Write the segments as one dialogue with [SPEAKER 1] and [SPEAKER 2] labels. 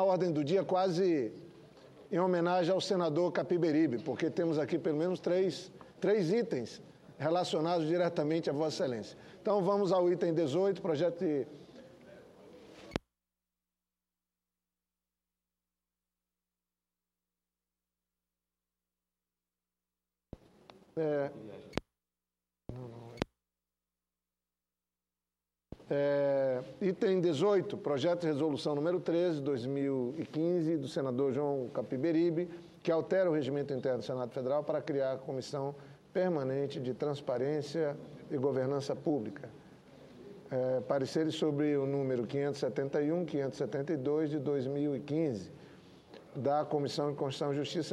[SPEAKER 1] ordem do dia quase em homenagem ao senador Capiberibe, porque temos aqui pelo menos três itens relacionados diretamente a Vossa Excelência. Então, vamos ao item 18, projeto de... Item 18, projeto de resolução número 13, de 2015, do senador João Capiberibe, que altera o regimento interno do Senado Federal para criar a Comissão Permanente de Transparência e Governança Pública. Pareceres sobre o número 571, 572, de 2015, da Comissão de Constituição e Justiça,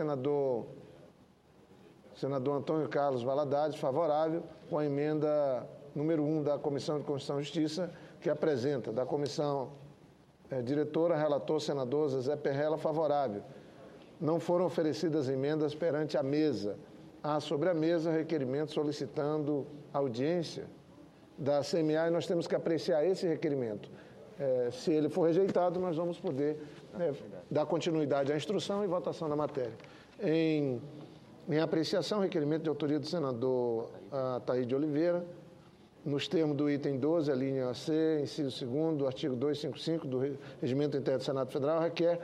[SPEAKER 1] senador Antônio Carlos Valadares, favorável, com a emenda número 1 da Comissão de Constituição e Justiça, que apresenta, da comissão diretora, relator, senador Zezé Perrella, favorável. Não foram oferecidas emendas perante a mesa. Há sobre a mesa requerimento solicitando audiência da CMA e nós temos que apreciar esse requerimento. Se ele for rejeitado, nós vamos poder dar continuidade à instrução e votação da matéria. Em apreciação, requerimento de autoria do senador Ataíde Oliveira, nos termos do item 12, a linha C, inciso 2º, do artigo 255 do Regimento Interno do Senado Federal, requer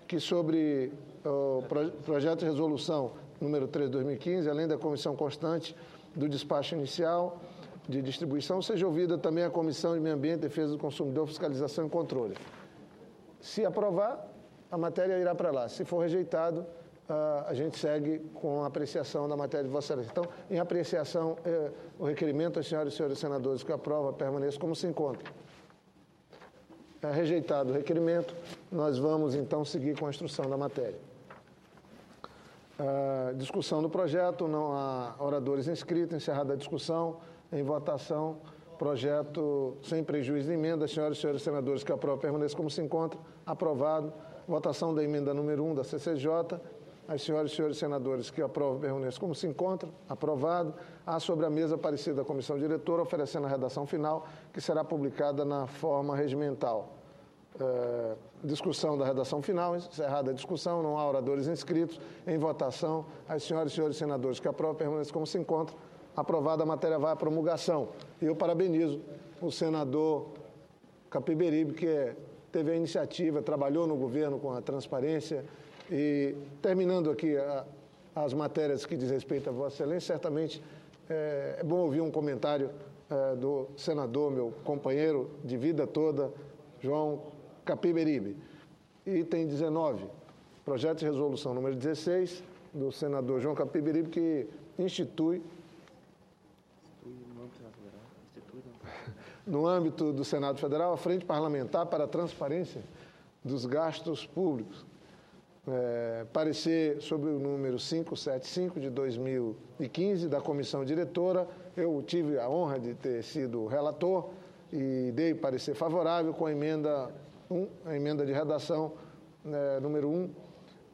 [SPEAKER 1] que sobre o projeto de resolução número 3 de 2015, além da comissão constante do despacho inicial de distribuição, seja ouvida também a Comissão de Meio Ambiente, Defesa do Consumidor, Fiscalização e Controle. Se aprovar, a matéria irá para lá. Se for rejeitado, a gente segue com a apreciação da matéria de Vossa Excelência. Então, em apreciação, o requerimento, as senhoras e senhores senadores que aprova, permaneça como se encontra. Rejeitado o requerimento, nós vamos, então, seguir com a instrução da matéria. Discussão do projeto, não há oradores inscritos, encerrada a discussão, em votação, projeto sem prejuízo de emenda, as senhoras e senhores senadores que aprovam, permaneça como se encontra, aprovado. Votação da emenda número 1 da CCJ, as senhoras e senhores senadores que aprovam, permaneçam como se encontra, aprovado. Há sobre a mesa parecida da comissão diretora, oferecendo a redação final, que será publicada na forma regimental. Discussão da redação final, encerrada a discussão, não há oradores inscritos, em votação, as senhoras e senhores senadores que aprovam, permaneçam como se encontra, aprovada, a matéria vai à promulgação. E eu parabenizo o senador Capiberibe, que teve a iniciativa, trabalhou no governo com a transparência. E, terminando aqui as matérias que diz respeito a Vossa Excelência, certamente é bom ouvir um comentário do senador, meu companheiro de vida toda, João Capiberibe. Item 19, projeto de resolução número 16, do senador João Capiberibe, que institui no âmbito do Senado Federal a Frente Parlamentar para a Transparência dos Gastos Públicos. Parecer sobre o número 575 de 2015 da comissão diretora. Eu tive a honra de ter sido relator e dei parecer favorável com a emenda de redação número 1,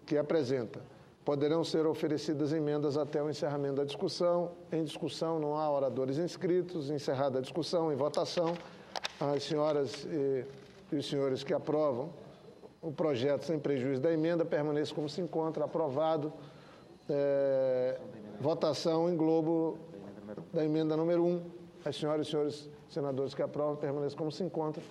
[SPEAKER 1] que apresenta: poderão ser oferecidas emendas até o encerramento da discussão. Em discussão, não há oradores inscritos. Encerrada a discussão, em votação, as senhoras e os senhores que aprovam o projeto sem prejuízo da emenda permaneça como se encontra, aprovado. Votação em globo da emenda número 1. As senhoras e senhores senadores que aprovam permaneçam como se encontra,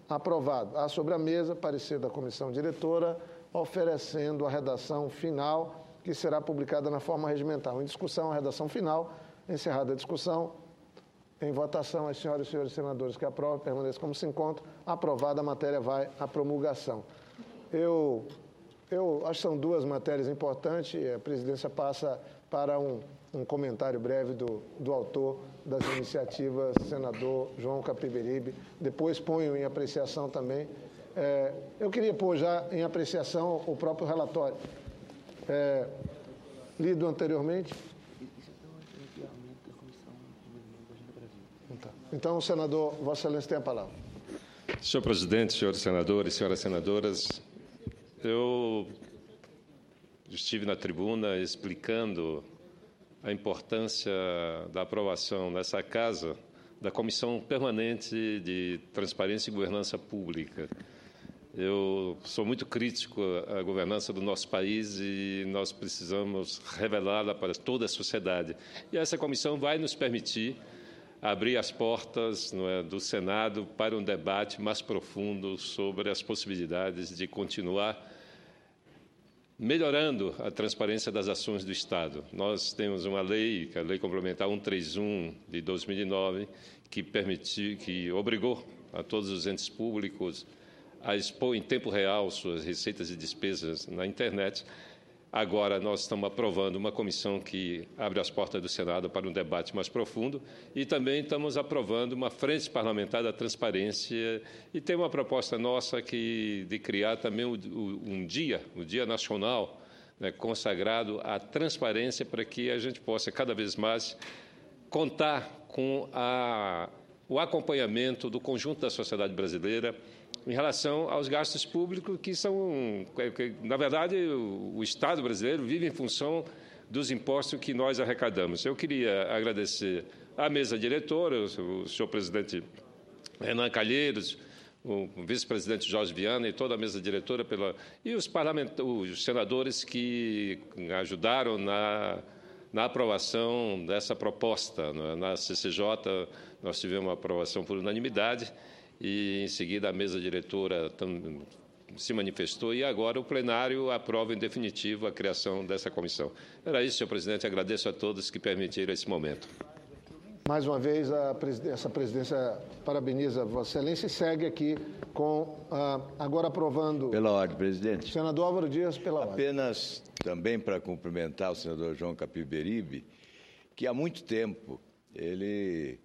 [SPEAKER 1] aprovado. Há sobre a mesa parecer da comissão diretora, oferecendo a redação final, que será publicada na forma regimental. Em discussão, a redação final. Encerrada a discussão, em votação, as senhoras e senhores senadores que aprovam permaneçam como se encontra, aprovada, a matéria vai à promulgação. Eu acho que são duas matérias importantes. A presidência passa para um comentário breve do autor das iniciativas, senador João Capiberibe. Depois ponho em apreciação também. Eu queria pôr já em apreciação o próprio relatório. Lido anteriormente. Então, senador, Vossa Excelência tem a palavra.
[SPEAKER 2] Senhor presidente, senhores senadores, senhoras senadoras, eu estive na tribuna explicando a importância da aprovação nessa casa da Comissão Permanente de Transparência e Governança Pública. Eu sou muito crítico à governança do nosso país e nós precisamos revelá-la para toda a sociedade. E essa comissão vai nos permitir abrir as portas do Senado para um debate mais profundo sobre as possibilidades de continuar melhorando a transparência das ações do Estado. Nós temos uma lei, que é a Lei Complementar 131 de 2009, que obrigou a todos os entes públicos a expor em tempo real suas receitas e despesas na internet. Agora nós estamos aprovando uma comissão que abre as portas do Senado para um debate mais profundo e também estamos aprovando uma frente parlamentar da transparência e tem uma proposta nossa de criar também o Dia Nacional, né, consagrado à transparência para que a gente possa cada vez mais contar com o acompanhamento do conjunto da sociedade brasileira em relação aos gastos públicos na verdade, o Estado brasileiro vive em função dos impostos que nós arrecadamos. Eu queria agradecer à mesa diretora, o senhor presidente Renan Calheiros, o vice-presidente Jorge Viana e toda a mesa diretora e os senadores que ajudaram na aprovação dessa proposta. Na CCJ, nós tivemos uma aprovação por unanimidade, e, em seguida, a mesa diretora se manifestou e agora o plenário aprova em definitivo a criação dessa comissão. Era isso, senhor presidente. Agradeço a todos que permitiram esse momento.
[SPEAKER 1] Mais uma vez, essa presidência parabeniza Vossa Excelência e segue aqui agora aprovando...
[SPEAKER 3] Pela ordem, presidente.
[SPEAKER 1] Senador Álvaro Dias, pela ordem.
[SPEAKER 3] Apenas também para cumprimentar o senador João Capiberibe, que há muito tempo ele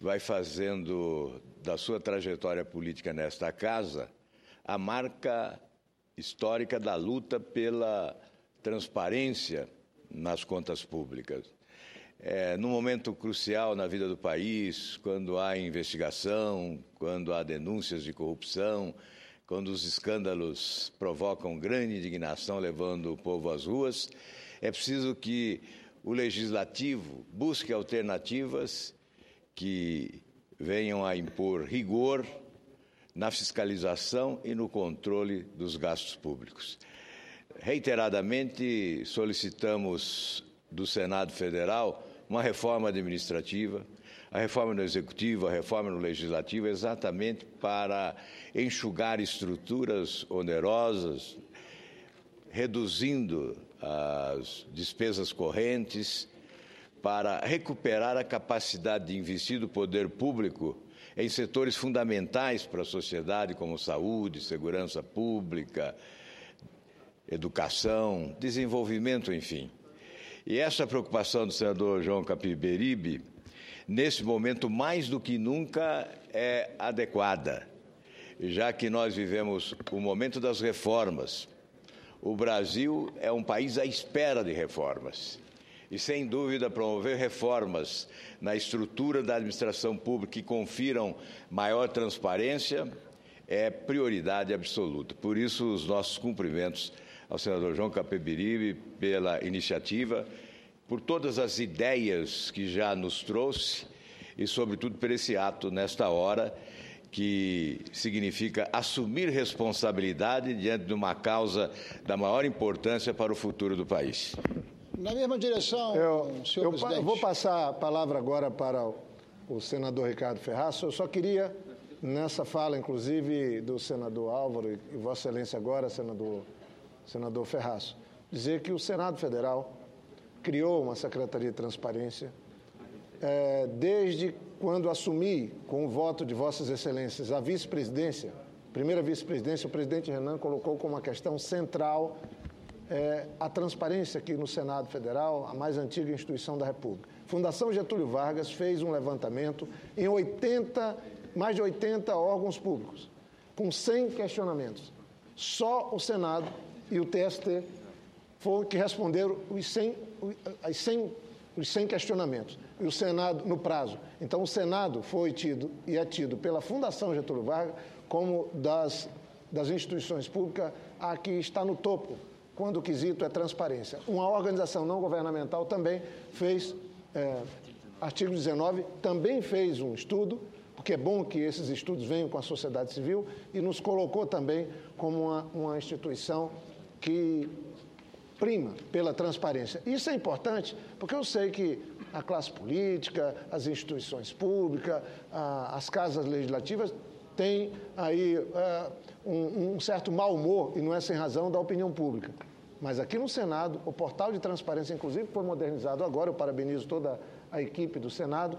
[SPEAKER 3] vai fazendo da sua trajetória política nesta casa a marca histórica da luta pela transparência nas contas públicas. Num momento crucial na vida do país, quando há investigação, quando há denúncias de corrupção, quando os escândalos provocam grande indignação, levando o povo às ruas, é preciso que o Legislativo busque alternativas que venham a impor rigor na fiscalização e no controle dos gastos públicos. Reiteradamente solicitamos do Senado Federal uma reforma administrativa, a reforma no Executivo, a reforma no Legislativo, exatamente para enxugar estruturas onerosas, reduzindo as despesas correntes, para recuperar a capacidade de investir do poder público em setores fundamentais para a sociedade, como saúde, segurança pública, educação, desenvolvimento, enfim. E essa preocupação do senador João Capiberibe, nesse momento, mais do que nunca, é adequada, já que nós vivemos o momento das reformas. O Brasil é um país à espera de reformas. E, sem dúvida, promover reformas na estrutura da administração pública que confiram maior transparência é prioridade absoluta. Por isso, os nossos cumprimentos ao senador João Capiberibe pela iniciativa, por todas as ideias que já nos trouxe e, sobretudo, por esse ato nesta hora, que significa assumir responsabilidade diante de uma causa da maior importância para o futuro do país.
[SPEAKER 4] Na mesma direção, senhor presidente.
[SPEAKER 1] Eu vou passar a palavra agora para o senador Ricardo Ferraço. Eu só queria, nessa fala, inclusive, do senador Álvaro e Vossa Excelência agora, senador Ferraço, dizer que o Senado Federal criou uma Secretaria de Transparência desde quando assumi, com o voto de Vossas Excelências, a vice-presidência, primeira vice-presidência, o presidente Renan colocou como uma questão central a transparência aqui no Senado Federal, a mais antiga instituição da República. A Fundação Getúlio Vargas fez um levantamento em mais de 80 órgãos públicos, com 100 questionamentos. Só o Senado e o TST foram que responderam os 100 questionamentos. E o Senado, no prazo. Então, o Senado foi tido e é tido pela Fundação Getúlio Vargas como das instituições públicas a que está no topo, quando o quesito é transparência. Uma organização não governamental também fez, artigo 19, também fez um estudo, porque é bom que esses estudos venham com a sociedade civil, e nos colocou também como uma instituição que prima pela transparência. Isso é importante, porque eu sei que a classe política, as instituições públicas, as casas legislativas têm aí um certo mau humor, e não é sem razão, da opinião pública. Mas aqui no Senado, o portal de transparência, inclusive, foi modernizado agora, eu parabenizo toda a equipe do Senado,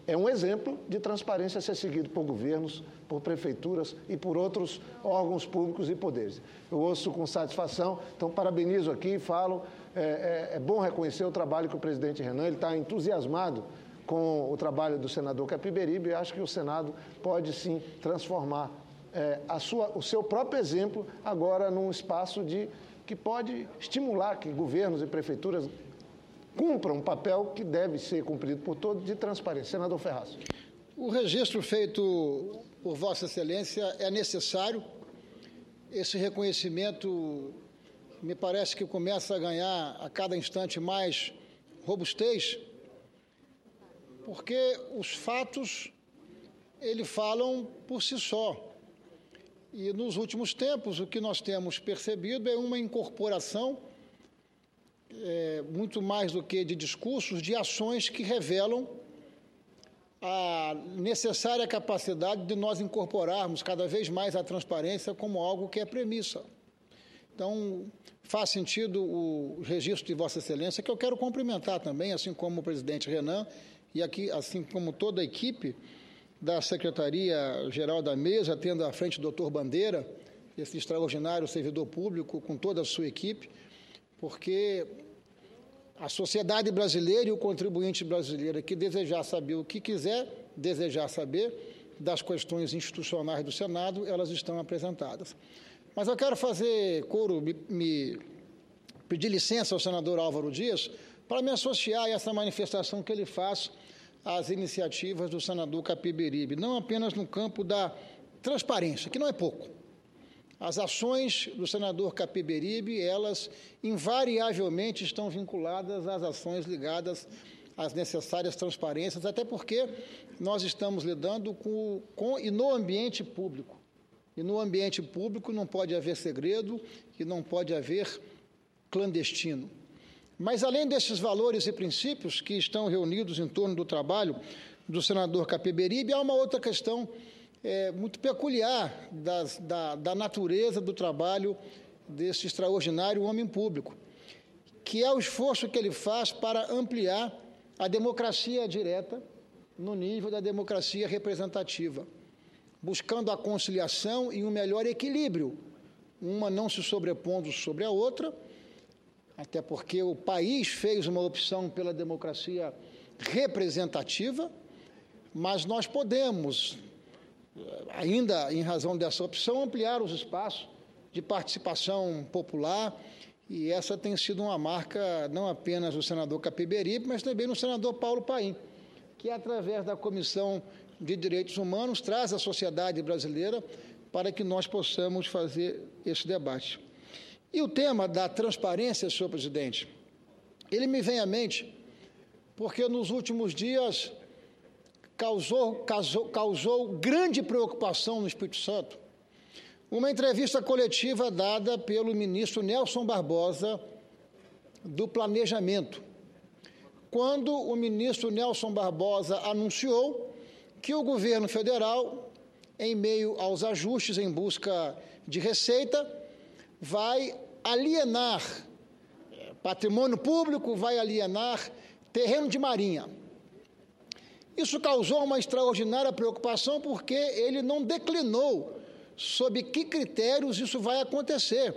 [SPEAKER 1] é um exemplo de transparência a ser seguido por governos, por prefeituras e por outros órgãos públicos e poderes. Eu ouço com satisfação, então parabenizo aqui e falo, é bom reconhecer o trabalho que o presidente Renan, ele está entusiasmado com o trabalho do senador Capiberibe, e acho que o Senado pode sim transformar o seu próprio exemplo agora num espaço que pode estimular que governos e prefeituras cumpram um papel que deve ser cumprido por todos de transparência. Senador Ferraz.
[SPEAKER 4] O registro feito por Vossa Excelência é necessário. Esse reconhecimento me parece que começa a ganhar a cada instante mais robustez, porque os fatos, eles falam por si só. E nos últimos tempos, o que nós temos percebido é uma incorporação, muito mais do que de discursos, de ações que revelam a necessária capacidade de nós incorporarmos cada vez mais a transparência como algo que é premissa. Então, faz sentido o registro de Vossa Excelência, que eu quero cumprimentar também, assim como o presidente Renan, e aqui, assim como toda a equipe da Secretaria-Geral da Mesa, tendo à frente o doutor Bandeira, esse extraordinário servidor público, com toda a sua equipe, porque a sociedade brasileira e o contribuinte brasileiro que desejar saber o que quiser desejar saber das questões institucionais do Senado, elas estão apresentadas. Mas eu quero fazer coro, me pedir licença ao senador Álvaro Dias para me associar a essa manifestação que ele faz às iniciativas do senador Capiberibe, não apenas no campo da transparência, que não é pouco. As ações do senador Capiberibe, elas invariavelmente estão vinculadas às ações ligadas às necessárias transparências, até porque nós estamos lidando e no ambiente público. E no ambiente público não pode haver segredo e não pode haver clandestino. Mas, além desses valores e princípios que estão reunidos em torno do trabalho do senador Capiberibe, há uma outra questão muito peculiar da natureza do trabalho desse extraordinário homem público, que é o esforço que ele faz para ampliar a democracia direta no nível da democracia representativa, buscando a conciliação e um melhor equilíbrio, uma não se sobrepondo sobre a outra, até porque o país fez uma opção pela democracia representativa, mas nós podemos, ainda em razão dessa opção, ampliar os espaços de participação popular, e essa tem sido uma marca não apenas do senador Capiberibe, mas também do senador Paulo Paim, que, através da Comissão de Direitos Humanos, traz a sociedade brasileira para que nós possamos fazer esse debate. E o tema da transparência, senhor presidente, ele me vem à mente porque nos últimos dias causou grande preocupação no Espírito Santo uma entrevista coletiva dada pelo ministro Nelson Barbosa do Planejamento, quando o ministro Nelson Barbosa anunciou que o governo federal, em meio aos ajustes em busca de receita, vai alienar patrimônio público, vai alienar terreno de marinha. Isso causou uma extraordinária preocupação porque ele não declinou sob que critérios isso vai acontecer.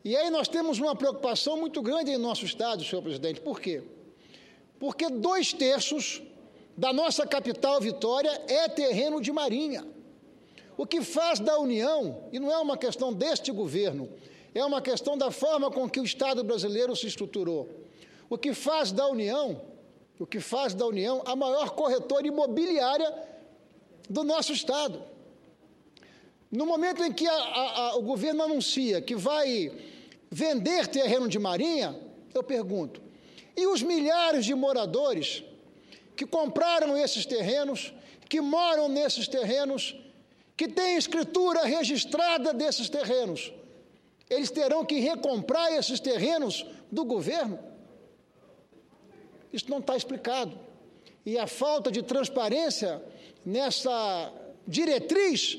[SPEAKER 4] E aí nós temos uma preocupação muito grande em nosso Estado, senhor presidente. Por quê? Porque 2/3 da nossa capital, Vitória, é terreno de marinha. O que faz da União, e não é uma questão deste governo, é uma questão da forma com que o Estado brasileiro se estruturou. O que faz da União a maior corretora imobiliária do nosso Estado. No momento em que o governo anuncia que vai vender terreno de marinha, eu pergunto, e os milhares de moradores que compraram esses terrenos, que moram nesses terrenos, que têm escritura registrada desses terrenos, eles terão que recomprar esses terrenos do governo? Isso não está explicado. E a falta de transparência nessa diretriz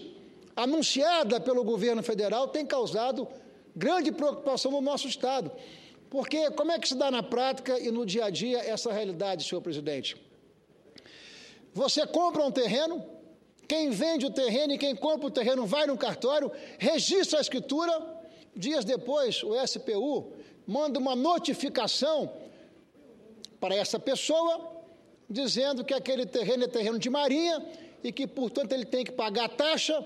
[SPEAKER 4] anunciada pelo governo federal tem causado grande preocupação no nosso Estado. Porque como é que se dá na prática e no dia a dia essa realidade, senhor presidente? Você compra um terreno, quem vende o terreno e quem compra o terreno vai no cartório, registra a escritura, dias depois o SPU manda uma notificação para essa pessoa, dizendo que aquele terreno é terreno de marinha e que, portanto, ele tem que pagar taxa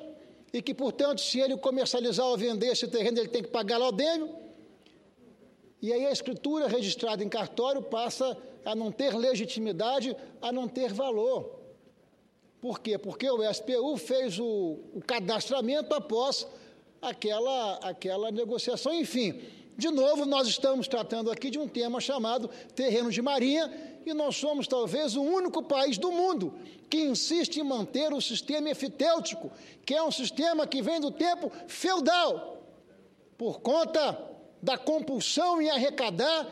[SPEAKER 4] e que, portanto, se ele comercializar ou vender esse terreno, ele tem que pagar laudêmio. E aí a escritura registrada em cartório passa a não ter legitimidade, a não ter valor. Por quê? Porque o SPU fez o cadastramento após aquela negociação. Enfim, de novo, nós estamos tratando aqui de um tema chamado terreno de marinha, e nós somos talvez o único país do mundo que insiste em manter o sistema efitêutico, que é um sistema que vem do tempo feudal, por conta da compulsão em arrecadar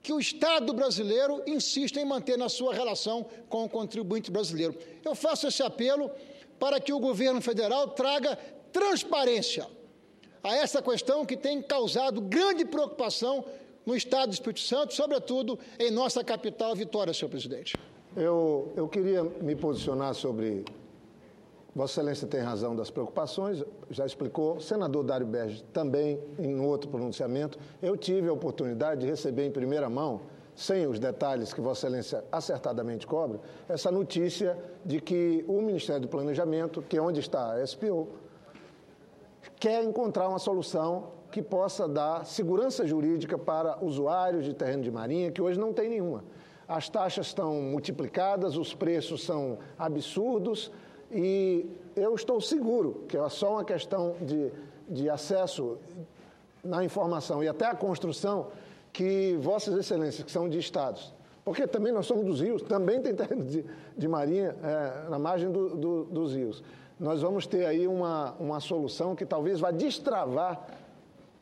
[SPEAKER 4] que o Estado brasileiro insiste em manter na sua relação com o contribuinte brasileiro. Eu faço esse apelo para que o governo federal traga transparência a essa questão que tem causado grande preocupação no Estado do Espírito Santo, sobretudo em nossa capital, Vitória, senhor presidente.
[SPEAKER 1] Eu queria me posicionar sobre... Vossa Excelência tem razão das preocupações, já explicou. O senador Dário Berges também, em outro pronunciamento. Eu tive a oportunidade de receber em primeira mão, sem os detalhes que Vossa Excelência acertadamente cobra, essa notícia de que o Ministério do Planejamento, que é onde está a SPU, quer encontrar uma solução que possa dar segurança jurídica para usuários de terreno de marinha, que hoje não tem nenhuma. As taxas estão multiplicadas, os preços são absurdos, e eu estou seguro que é só uma questão de acesso na informação e até a construção que Vossas Excelências, que são de estados, porque também nós somos dos rios, também tem terreno de marinha na margem dos rios. Nós vamos ter aí uma solução que talvez vá destravar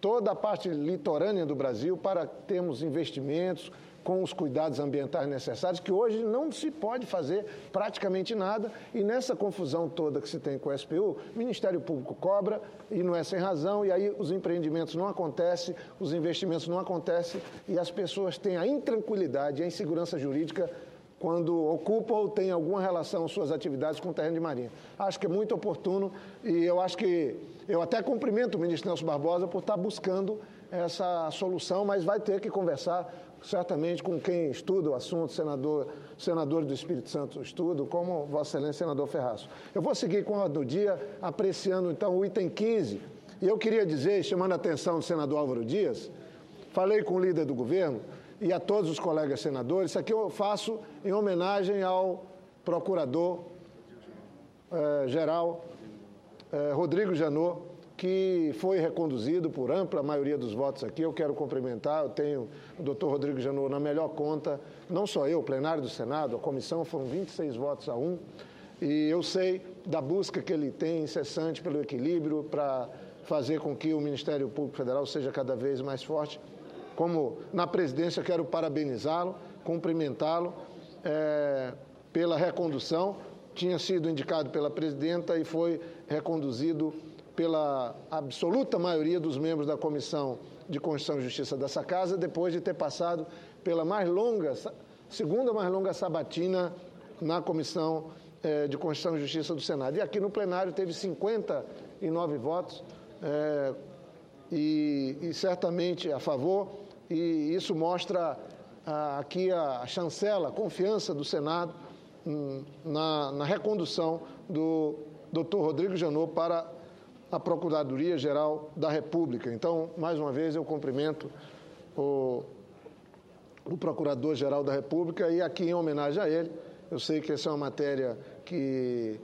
[SPEAKER 1] toda a parte litorânea do Brasil para termos investimentos com os cuidados ambientais necessários, que hoje não se pode fazer praticamente nada, e nessa confusão toda que se tem com o SPU, o Ministério Público cobra, e não é sem razão, e aí os empreendimentos não acontecem, os investimentos não acontecem, e as pessoas têm a intranquilidade, a insegurança jurídica quando ocupam ou têm alguma relação suas atividades com o terreno de marinha. Acho que é muito oportuno, e eu acho que eu até cumprimento o ministro Nelson Barbosa por estar buscando essa solução, mas vai ter que conversar certamente com quem estuda o assunto, senador do Espírito Santo estudo, como Vossa Excelência, senador Ferraço. Eu vou seguir com a ordem do dia, apreciando então o item 15, e eu queria dizer, chamando a atenção do senador Álvaro Dias, falei com o líder do governo e a todos os colegas senadores, isso aqui eu faço em homenagem ao procurador-geral Rodrigo Janot, que foi reconduzido por ampla maioria dos votos aqui. Eu quero cumprimentar, eu tenho o doutor Rodrigo Janot na melhor conta, não só eu, o plenário do Senado, a comissão, foram 26 votos a 1, e eu sei da busca que ele tem incessante pelo equilíbrio para fazer com que o Ministério Público Federal seja cada vez mais forte. Como na presidência, quero parabenizá-lo, cumprimentá-lo pela recondução, tinha sido indicado pela presidenta e foi reconduzido pela absoluta maioria dos membros da Comissão de Constituição e Justiça dessa Casa, depois de ter passado pela segunda mais longa sabatina na Comissão de Constituição e Justiça do Senado. E aqui no plenário teve 59 votos, e certamente a favor, e isso mostra aqui a chancela, a confiança do Senado na recondução do doutor Rodrigo Janot para a Procuradoria-Geral da República. Então, mais uma vez, eu cumprimento o Procurador-Geral da República e aqui em homenagem a ele, eu sei que essa é uma matéria que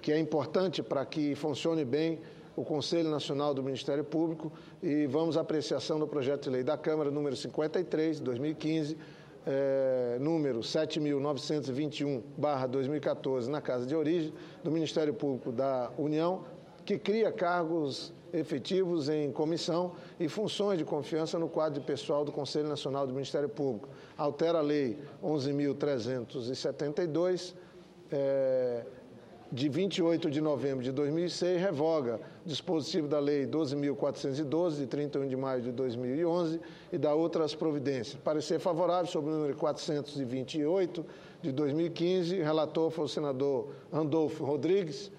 [SPEAKER 1] é importante para que funcione bem o Conselho Nacional do Ministério Público, e vamos à apreciação do projeto de lei da Câmara, número 53, de 2015, número 7.921/2014, na Casa de Origem do Ministério Público da União, que cria cargos efetivos em comissão e funções de confiança no quadro de pessoal do Conselho Nacional do Ministério Público. Altera a Lei 11.372, de 28 de novembro de 2006, revoga o dispositivo da Lei 12.412, de 31 de maio de 2011, e dá outras providências. Parecer favorável sobre o número 428, de 2015, relator foi o senador Randolfo Rodrigues.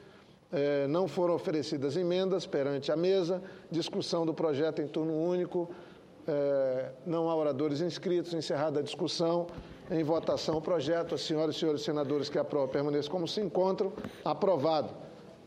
[SPEAKER 1] Não foram oferecidas emendas perante a mesa, discussão do projeto em turno único, não há oradores inscritos, encerrada a discussão, em votação o projeto. As senhoras e senhores senadores que aprovam permaneçam como se encontram. Aprovado.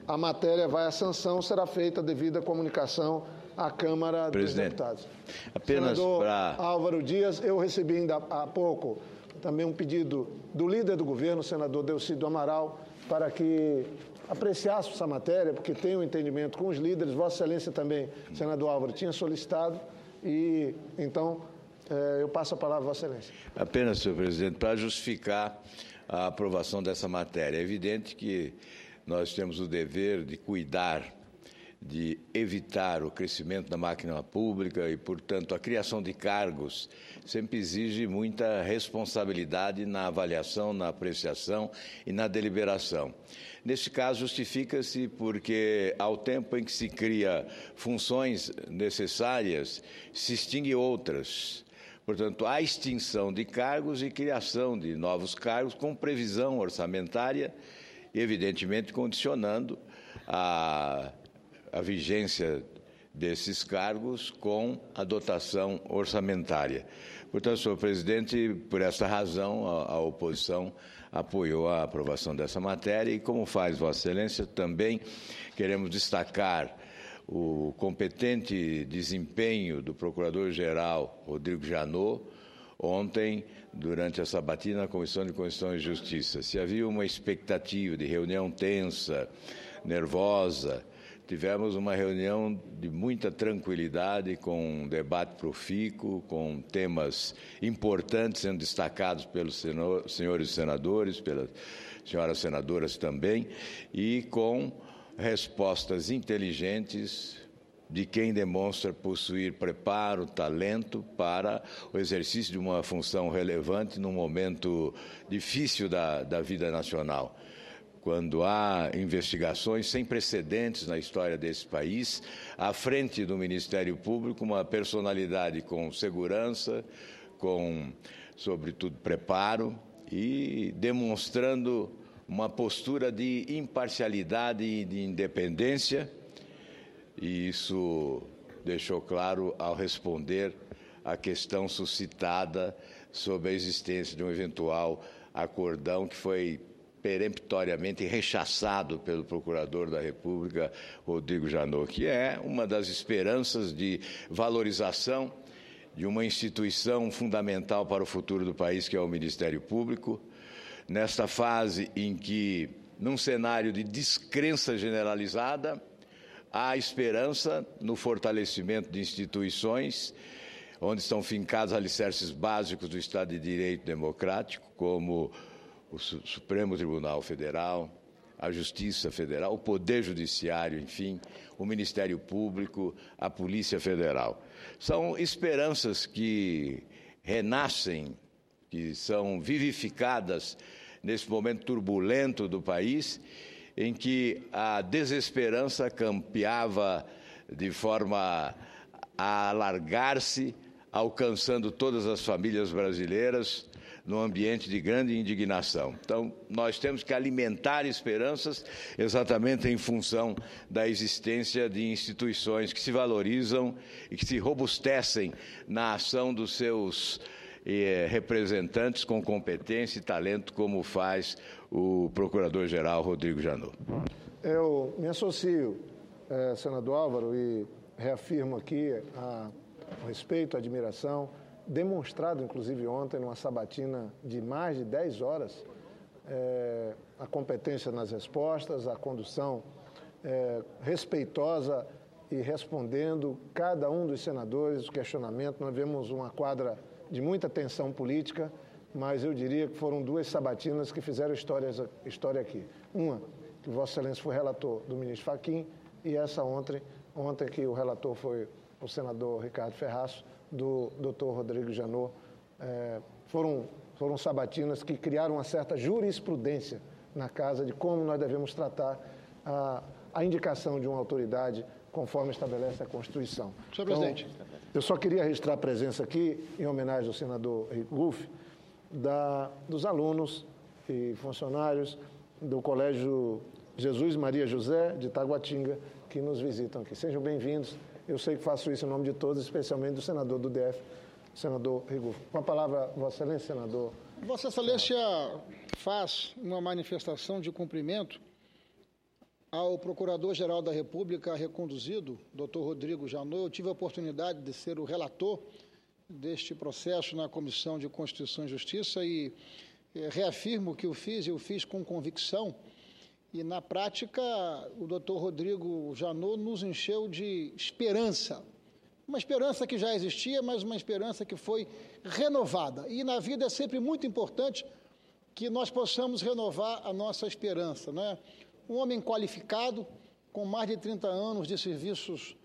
[SPEAKER 1] A matéria vai à sanção, será feita a devida comunicação à Câmara dos Deputados.
[SPEAKER 3] Apenas
[SPEAKER 1] Senador
[SPEAKER 3] para...
[SPEAKER 1] Álvaro Dias, eu recebi ainda há pouco também um pedido do líder do governo, o senador Delcídio Amaral, para que apreciasse essa matéria, porque tem um entendimento com os líderes. Vossa Excelência também, senador Álvaro, tinha solicitado, e então eu passo a palavra a Vossa Excelência.
[SPEAKER 3] Apenas, senhor presidente, para justificar a aprovação dessa matéria. É evidente que nós temos o dever de cuidar, de evitar o crescimento da máquina pública e, portanto, a criação de cargos sempre exige muita responsabilidade na avaliação, na apreciação e na deliberação. Neste caso, justifica-se porque, ao tempo em que se cria funções necessárias, se extingue outras. Portanto, há extinção de cargos e criação de novos cargos com previsão orçamentária, evidentemente condicionando a vigência desses cargos com a dotação orçamentária. Portanto, senhor presidente, por essa razão, a oposição apoiou a aprovação dessa matéria e, como faz Vossa Excelência, também queremos destacar o competente desempenho do Procurador-Geral Rodrigo Janot. Ontem, durante a sabatina na Comissão de Constituição e Justiça, se havia uma expectativa de reunião tensa, nervosa, tivemos uma reunião de muita tranquilidade, com um debate profícuo, com temas importantes sendo destacados pelos senhores senadores, pelas senhoras senadoras também, e com respostas inteligentes de quem demonstra possuir preparo, talento para o exercício de uma função relevante num momento difícil da vida nacional. Quando há investigações sem precedentes na história desse país, à frente do Ministério Público, uma personalidade com segurança, com, sobretudo, preparo e demonstrando uma postura de imparcialidade e de independência, e isso deixou claro ao responder à questão suscitada sobre a existência de um eventual acordão que foi peremptoriamente rechaçado pelo Procurador da República, Rodrigo Janot, que é uma das esperanças de valorização de uma instituição fundamental para o futuro do país, que é o Ministério Público. Nesta fase em que, num cenário de descrença generalizada, há esperança no fortalecimento de instituições onde estão fincados alicerces básicos do Estado de Direito democrático, como o Supremo Tribunal Federal, a Justiça Federal, o Poder Judiciário, enfim, o Ministério Público, a Polícia Federal. São esperanças que renascem, que são vivificadas nesse momento turbulento do país, em que a desesperança campeava de forma a alargar-se, alcançando todas as famílias brasileiras num ambiente de grande indignação. Então, nós temos que alimentar esperanças exatamente em função da existência de instituições que se valorizam e que se robustecem na ação dos seus representantes com competência e talento, como faz o Procurador-Geral Rodrigo Janot.
[SPEAKER 1] Eu me associo, senador Álvaro, e reafirmo aqui o respeito, a admiração, demonstrado, inclusive, ontem, numa sabatina de mais de 10 horas, a competência nas respostas, a condução respeitosa e respondendo cada um dos senadores o questionamento. Nós vemos uma quadra de muita tensão política, mas eu diria que foram duas sabatinas que fizeram história aqui. Uma, que Vossa Excelência foi relator do ministro Fachin, e essa ontem que o relator foi o senador Ricardo Ferraz, do doutor Rodrigo Janot. Foram sabatinas que criaram uma certa jurisprudência na casa de como nós devemos tratar a indicação de uma autoridade conforme estabelece a Constituição.
[SPEAKER 4] Senhor presidente.
[SPEAKER 1] Eu só queria registrar a presença aqui, em homenagem ao senador Rigufe, dos alunos e funcionários do Colégio Jesus Maria José de Taguatinga, que nos visitam aqui. Sejam bem-vindos. Eu sei que faço isso em nome de todos, especialmente do senador do DF, senador Rigufe. Com a palavra, Vossa Excelência, senador.
[SPEAKER 4] Vossa Excelência faz uma manifestação de cumprimento ao Procurador-Geral da República reconduzido, doutor Rodrigo Janot. Eu tive a oportunidade de ser o relator deste processo na Comissão de Constituição e Justiça e reafirmo que eu fiz com convicção. E, na prática, o doutor Rodrigo Janot nos encheu de esperança. Uma esperança que já existia, mas uma esperança que foi renovada. E na vida é sempre muito importante que nós possamos renovar a nossa esperança, né? Um homem qualificado, com mais de 30 anos de serviços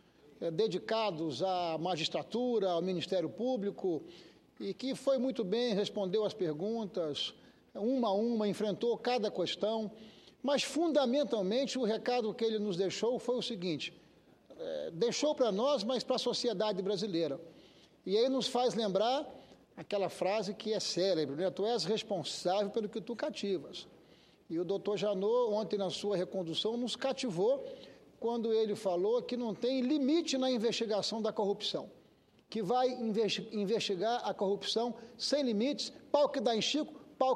[SPEAKER 4] dedicados à magistratura, ao Ministério Público, e que foi muito bem, respondeu às perguntas, uma a uma, enfrentou cada questão, mas, fundamentalmente, o recado que ele nos deixou foi o seguinte: deixou para nós, mas para a sociedade brasileira. E aí nos faz lembrar aquela frase que é célebre, né? Tu és responsável pelo que tu cativas. E o doutor Janot, ontem na sua recondução, nos cativou quando ele falou que não tem limite na investigação da corrupção, que vai investigar a corrupção sem limites, pau que dá em Chico, pau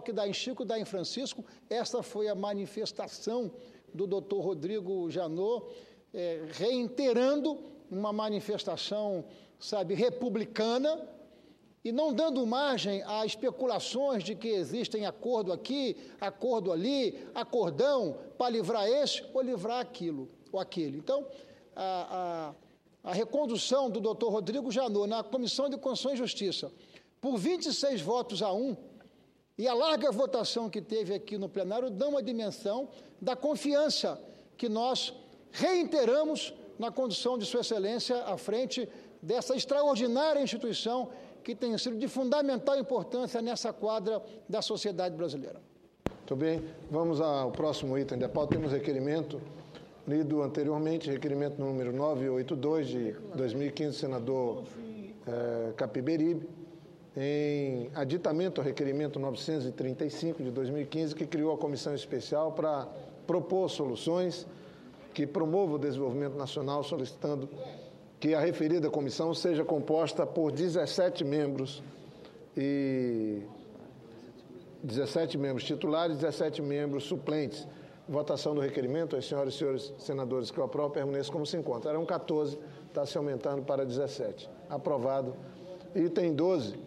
[SPEAKER 4] que dá em Chico, dá em Francisco. Essa foi a manifestação do doutor Rodrigo Janot, reiterando uma manifestação, republicana, e não dando margem a especulações de que existem acordo aqui, acordo ali, acordão para livrar esse ou livrar aquilo ou aquele. Então, a recondução do doutor Rodrigo Janot na Comissão de Constituição e Justiça, por 26 votos a 1, e a larga votação que teve aqui no plenário, dão uma dimensão da confiança que nós reiteramos na condução de Sua Excelência à frente dessa extraordinária instituição que tem sido de fundamental importância nessa quadra da sociedade brasileira.
[SPEAKER 1] Muito bem. Vamos ao próximo item da pauta. Temos requerimento lido anteriormente, requerimento número 982 de 2015, senador Capiberibe, em aditamento ao requerimento 935 de 2015, que criou a comissão especial para propor soluções que promovam o desenvolvimento nacional, solicitando que a referida comissão seja composta por 17 membros titulares e 17 membros suplentes. Votação do requerimento, as senhoras e senhores senadores que o aprovam permaneçam como se encontra. Eram 14, está se aumentando para 17. Aprovado. Item 12,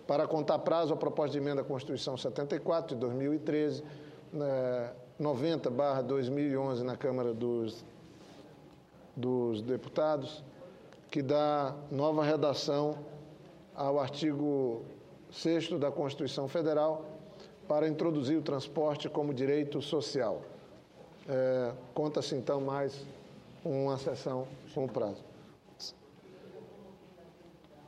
[SPEAKER 1] para contar prazo à proposta de emenda à Constituição 74 de 2013, 90/2011 na Câmara dos Deputados, que dá nova redação ao artigo 6º da Constituição Federal para introduzir o transporte como direito social. Conta-se, então, mais uma sessão com o prazo.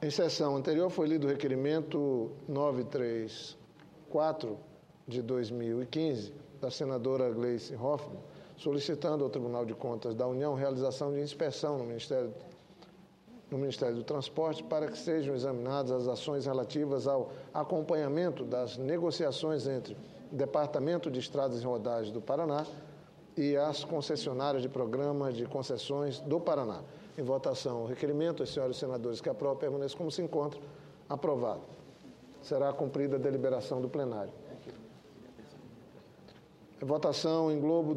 [SPEAKER 1] Em sessão anterior foi lido o requerimento 934 de 2015, da senadora Gleice Hoffmann, solicitando ao Tribunal de Contas da União realização de inspeção no Ministério do Transporte para que sejam examinadas as ações relativas ao acompanhamento das negociações entre o Departamento de Estradas e Rodagens do Paraná e as concessionárias de programa de concessões do Paraná. Em votação, o requerimento, as senhoras e senadores que aprovam permaneçam como se encontram. Aprovado. Será cumprida a deliberação do plenário. Votação em globo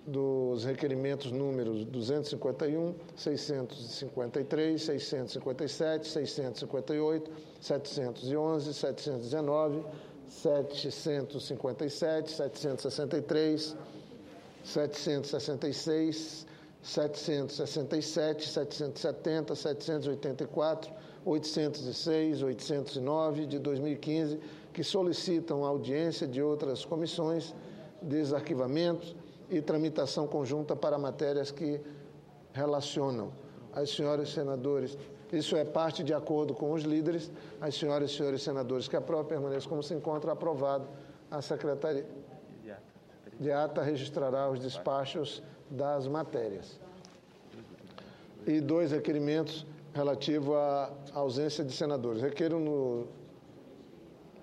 [SPEAKER 1] dos requerimentos números 251, 653, 657, 658, 711, 719, 757, 763, 766, 767, 770, 784, 806, 809 de 2015, que solicitam audiência de outras comissões, desarquivamento e tramitação conjunta para matérias que relacionam. As senhoras e senadores, isso é parte de acordo com os líderes, as senhoras e senhores senadores que aprovam, permaneçam como se encontra aprovado. A Secretaria de Ata registrará os despachos das matérias. E 2 requerimentos relativos à ausência de senadores.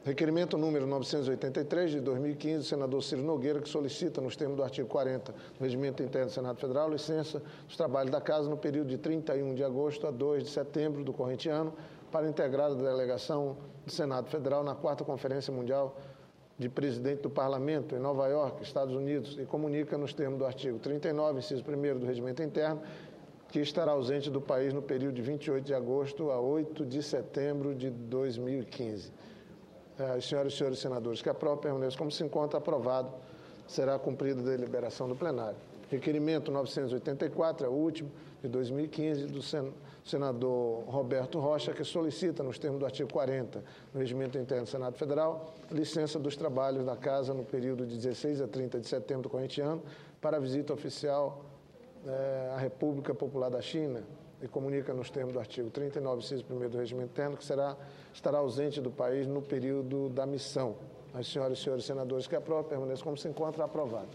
[SPEAKER 1] Requerimento número 983, de 2015, do senador Ciro Nogueira, que solicita, nos termos do artigo 40 do Regimento Interno do Senado Federal, licença dos trabalhos da Casa no período de 31 de agosto a 2 de setembro do corrente ano, para integrar a delegação do Senado Federal na 4ª Conferência Mundial de Presidente do Parlamento, em Nova York, Estados Unidos, e comunica, nos termos do artigo 39, inciso 1º do Regimento Interno, que estará ausente do país no período de 28 de agosto a 8 de setembro de 2015. As senhoras e senhores senadores que aprovam, permaneçam como se encontra aprovado. Será cumprida a deliberação do plenário. Requerimento 984, é o último, de 2015, do senador Roberto Rocha, que solicita, nos termos do artigo 40 do Regimento Interno do Senado Federal, licença dos trabalhos da Casa no período de 16 a 30 de setembro do corrente ano, para a visita oficial à República Popular da China, e comunica, nos termos do artigo 39, inciso 1º do Regimento Interno, que estará ausente do país no período da missão. As senhoras e senhores senadores que aprovam, permaneçam como se encontra aprovado.